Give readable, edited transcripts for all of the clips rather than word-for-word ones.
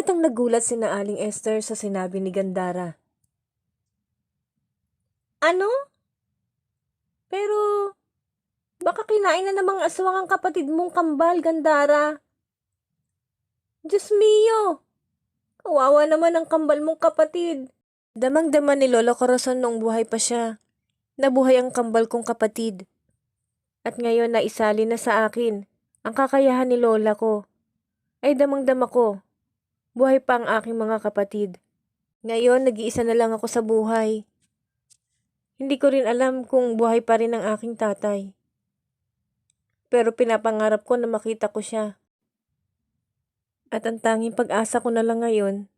Halatang nagulat sina Aling Esther sa sinabi ni Gandara. Ano? Pero baka kinain na namang aswang ang kapatid mong kambal, Gandara. Diyos mio! Kawawa naman ang kambal mong kapatid. Damang-dama ni Lola Corazon noong buhay pa siya. Nabuhay ang kambal kong kapatid. At ngayon na isali na sa akin ang kakayahan ni Lola ko. Ay damang-dama ko. Buhay pa ang aking mga kapatid. Ngayon nag-iisa na lang ako sa buhay. Hindi ko rin alam kung buhay pa rin ang aking tatay. Pero pinapangarap ko na makita ko siya. At ang tanging pag-asa ko na lang ngayon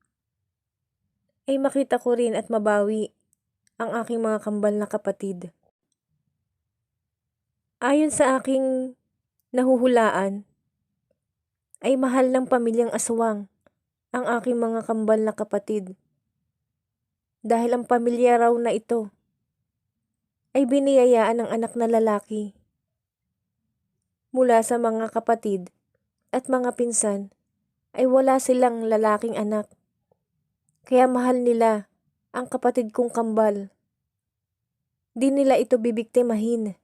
ay makita ko rin at mabawi ang aking mga kambal na kapatid. Ayon sa aking nahuhulaan, ay mahal ng pamilyang aswang ang aking mga kambal na kapatid. Dahil ang pamilya raw na ito ay biniyayaan ng anak na lalaki. Mula sa mga kapatid at mga pinsan ay wala silang lalaking anak. Kaya mahal nila ang kapatid kong kambal. Di nila ito bibiktimahin.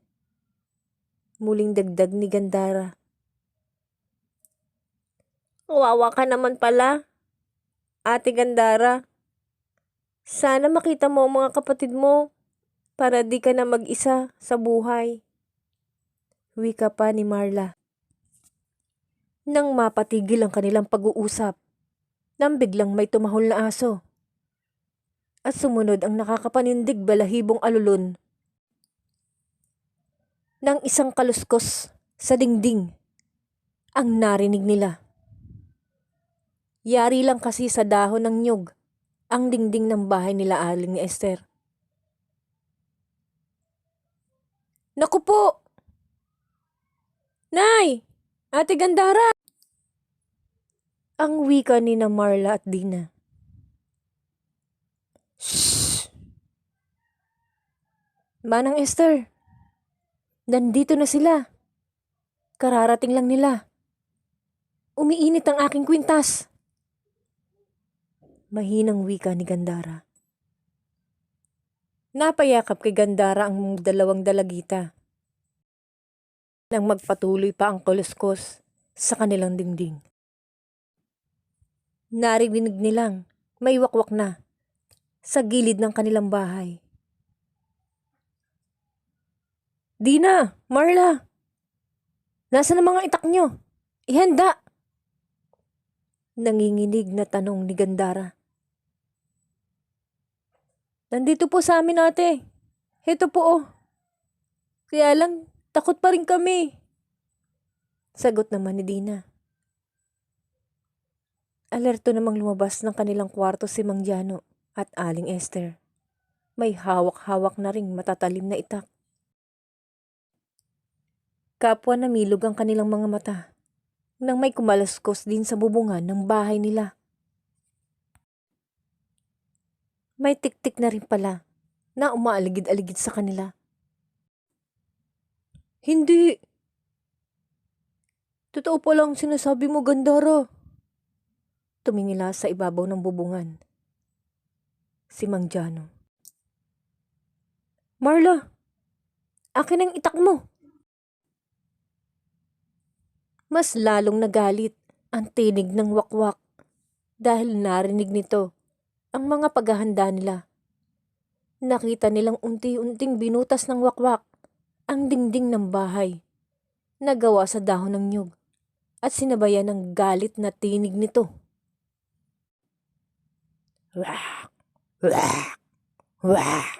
Muling dagdag ni Gandara. Kawawa ka naman pala, Ate Gandara. Sana makita mo ang mga kapatid mo para di ka na mag-isa sa buhay. Wika pa ni Marla. Nang mapatigil ang kanilang pag-uusap, nang biglang may tumahol na aso. At sumunod ang nakakapanindig balahibong alulon ng isang kaluskos sa dingding ang narinig nila. Yari lang kasi sa dahon ng nyug ang dingding ng bahay nila Aling Esther. Naku po! Nay! Ate Gandara! Ang wika ni na Marla at Dina. Shhh! Manang Esther, nandito na sila. Kararating lang nila. Umiinit ang aking kwintas. Mahinang wika ni Gandara. Napayakap kay Gandara ang dalawang dalagita. Nang magpatuloy pa ang kuluskos sa kanilang dingding. Narinig nilang may wakwak na sa gilid ng kanilang bahay. Dina! Marla! Nasaan ang mga itak nyo? Ihanda! Nanginginig na tanong ni Gandara. Nandito po sa amin, ate. Heto po oh. Kaya lang, takot pa rin kami. Sagot naman ni Dina. Alerto namang lumabas ng kanilang kwarto si Mang Jano at Aling Esther. May hawak-hawak na ring matatalim na itak. Kapwa namilog ang kanilang mga mata nang may kumalaskos din sa bubungan ng bahay nila. May tik-tik na rin pala na umaaligid-aligid sa kanila. Hindi! Totoo pa lang sinasabi mo, Gandara. Tumingila sa ibabaw ng bubungan si Mang Jano. Marla! Akin ang itak mo! Mas lalong nagalit ang tinig ng wakwak dahil narinig nito ang mga paghahanda nila. Nakita nilang unti-unting binutas ng wakwak ang dingding ng bahay na gawa sa dahon ng nyug at sinabayan ng galit na tinig nito. Wah! Wah! Wah!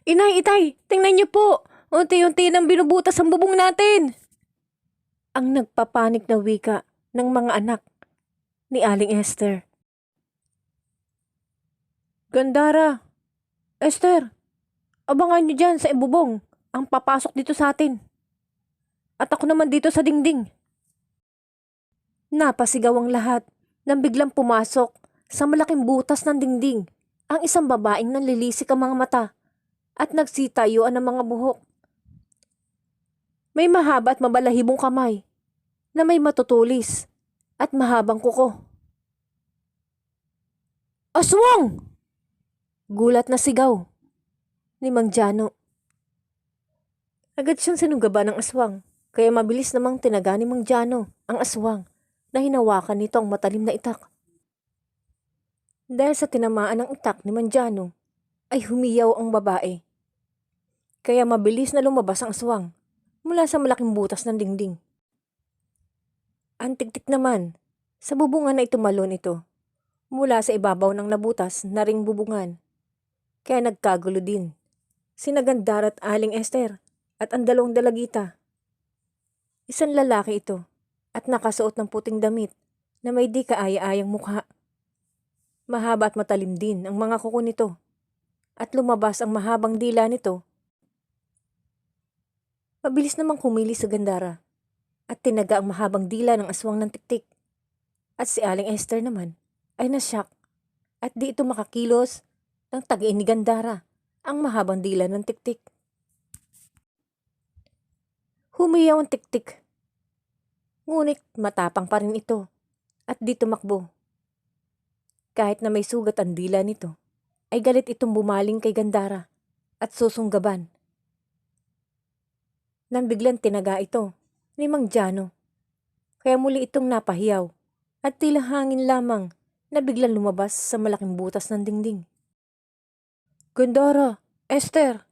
Inay, itay! Tingnan niyo po! Unti-unti nang binubutas ang bubong natin! Ang nagpapanik na wika ng mga anak ni Aling Esther. Gandara! Esther! Abangan niyo dyan sa ibubong ang papasok dito sa atin. At ako naman dito sa dingding. Napasigaw ang lahat nang biglang pumasok sa malaking butas ng dingding ang isang babaeng nanlilisik ang mga mata at nagsitayuan ng mga buhok. May mahaba at mabalahibong kamay na may matutulis at mahabang kuko. Aswang! Gulat na sigaw ni Mang Jano. Agad siyang sinugaba ng aswang, kaya mabilis namang tinaga ni Mang Jano ang aswang na hinawakan nito ang matalim na itak. Dahil sa tinamaan ng itak ni Mang Jano, ay humiyaw ang babae. Kaya mabilis na lumabas ang aswang mula sa malaking butas ng dingding. Ang tiktik naman, sa bubungan na tumalon ito mula sa ibabaw ng nabutas na ring bubungan. Kaya nagkagulo din sina Gandara at Aling Esther at ang dalawang dalagita. Isang lalaki ito at nakasuot ng puting damit na may di kaaya-ayang mukha. Mahaba at matalim din ang mga kuko nito at lumabas ang mahabang dila nito. Mabilis namang kumilis sa Gandara at tinaga ang mahabang dila ng aswang ng tiktik. At si Aling Esther naman ay nasyak at di ito makakilos nang tagiin ni Gandara ang mahabang dila ng tiktik. Humiyaw ang tiktik. Ngunit matapang pa rin ito at di tumakbo. Kahit na may sugat ang dila nito, ay galit itong bumaling kay Gandara at susunggaban. Nang biglang tinaga ito ni Mang Jano, kaya muli itong napahiyaw at tila hangin lamang na biglang lumabas sa malaking butas ng dingding. Gandara, Esther,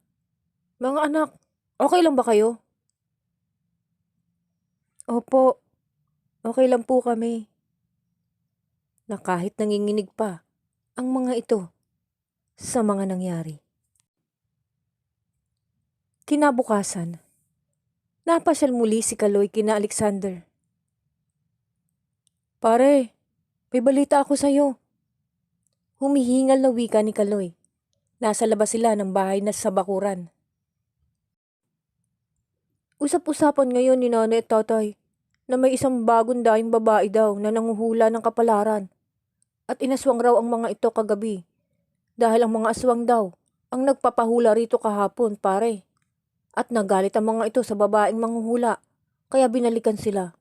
mga anak, okay lang ba kayo? Opo, okay lang po kami. Na kahit nanginginig pa ang mga ito sa mga nangyari. Kinabukasan, napasyal muli si Kaloy kina Alexander. Pare, may balita ako sa'yo. Humihingal na wika ni Kaloy. Nasa labas sila ng bahay na sa bakuran. Usap-usapan ngayon ni nanay at tatay na may isang bagong daing babae daw na nanguhula ng kapalaran at inaswang raw ang mga ito kagabi dahil ang mga aswang daw ang nagpapahula rito kahapon, pare. At nagalit ang mga ito sa babaeng manghuhula kaya binalikan sila.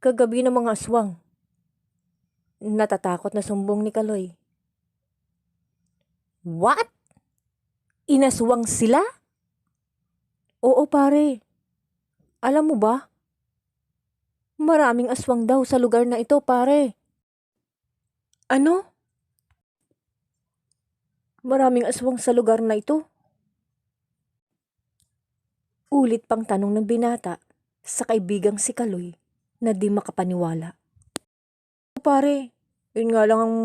Kagabi ng mga aswang. Natatakot na sumbong ni Kaloy. What? Inaswang sila? Oo, pare. Alam mo ba? Maraming aswang daw sa lugar na ito, pare. Ano? Maraming aswang sa lugar na ito? Ulit pang tanong ng binata sa kaibigang si Kaloy na di makapaniwala. Pare, yun nga lang ang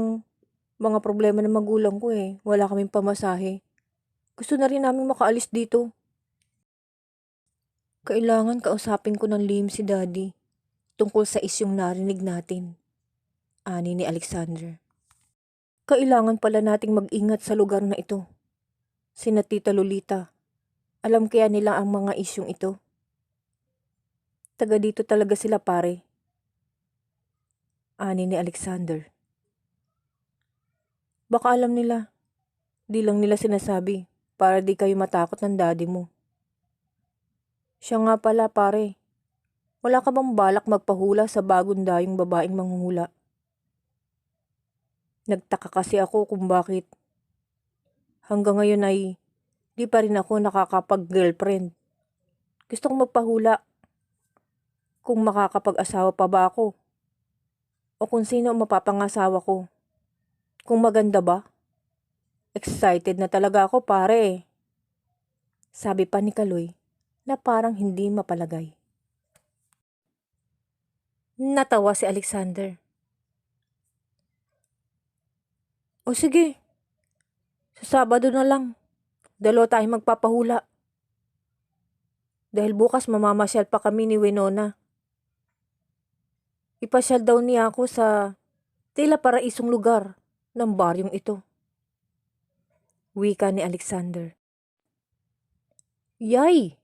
mga problema ng magulang ko eh. Wala kaming pamasahe. Gusto na rin namin makaalis dito. Kailangan kausapin ko ng lihim si Daddy tungkol sa isyong narinig natin, ani ni Alexander. Kailangan pala nating mag-ingat sa lugar na ito. Sina Tita Lolita, alam kaya nila ang mga isyong ito? Taga dito talaga sila, pare, ani ni Alexander. Baka alam nila, di lang nila sinasabi para di kayo matakot ng daddy mo. Siya nga pala, pare. Wala ka bang balak magpahula sa bagong dayong babaeng manghuhula? Nagtaka kasi ako kung bakit. Hanggang ngayon ay di pa rin ako nakakapag-girlfriend. Gusto kong magpahula. Kung makakapag-asawa pa ba ako? O kung sino ang mapapangasawa ko? Kung maganda ba? Excited na talaga ako, pare. Sabi pa ni Kaloy na parang hindi mapalagay. Natawa si Alexander. O sige, sa Sabado na lang. Dalawa tayong magpapahula. Dahil bukas mamamasyal pa kami ni Winona. Ipasyal daw niya ako sa tila paraisong lugar ng baryong ito. Wika ni Alexander. Yay!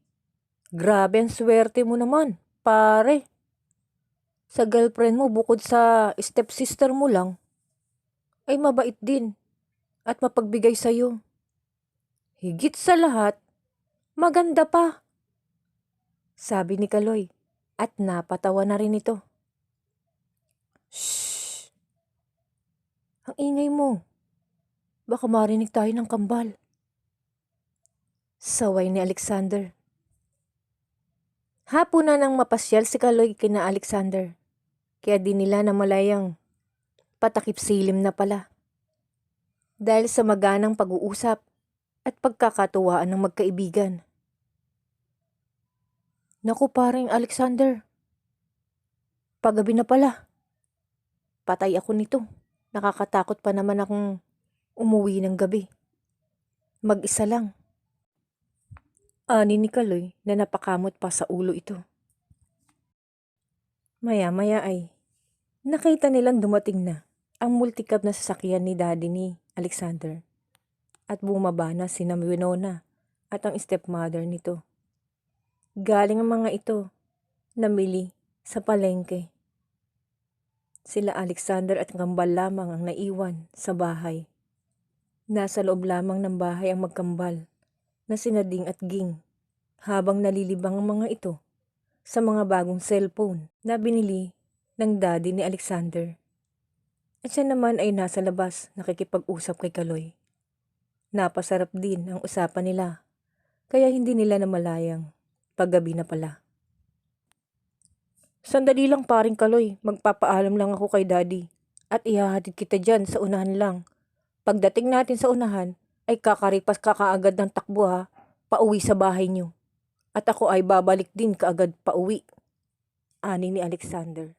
Grabe ang swerte mo naman, pare. Sa girlfriend mo bukod sa stepsister mo lang, ay mabait din at mapagbigay sa'yo. Higit sa lahat, maganda pa. Sabi ni Kaloy at napatawa na rin ito. Shhh! Ang ingay mo. Baka marinig tayo ng kambal. Saway ni Alexander. Hapunan nang mapasyal si Kaloy kina Alexander. Kaya di nila namalayang patakip silim na pala. Dahil sa maganang pag-uusap at pagkakatuwaan ng magkaibigan. Naku paring Alexander. Paggabi na pala. Patay ako nito. Nakakatakot pa naman akong umuwi ng gabi. Mag-isa lang. Ani ni Kaloy na napakamot pa sa ulo ito. Maya-maya ay nakita nilang dumating na ang multicab na sasakyan ni Daddy ni Alexander at bumaba na sina Winona at ang stepmother nito. Galing ang mga ito namili sa palengke. Sila Alexander at kambal lamang ang naiwan sa bahay. Nasa loob lamang ng bahay ang magkambal na sina Ding at Ging habang nalilibang ang mga ito sa mga bagong cellphone na binili ng daddy ni Alexander. At siya naman ay nasa labas nakikipag-usap kay Kaloy. Napasarap din ang usapan nila kaya hindi nila namalayang paggabi na pala. Sandali lang paring Kaloy, magpapaalam lang ako kay daddy at ihahatid kita dyan sa unahan lang. Pagdating natin sa unahan ay kakaripas ka kaagad ng takbo ha, pauwi sa bahay niyo. At ako ay babalik din kaagad pauwi. Ani ni Alexander.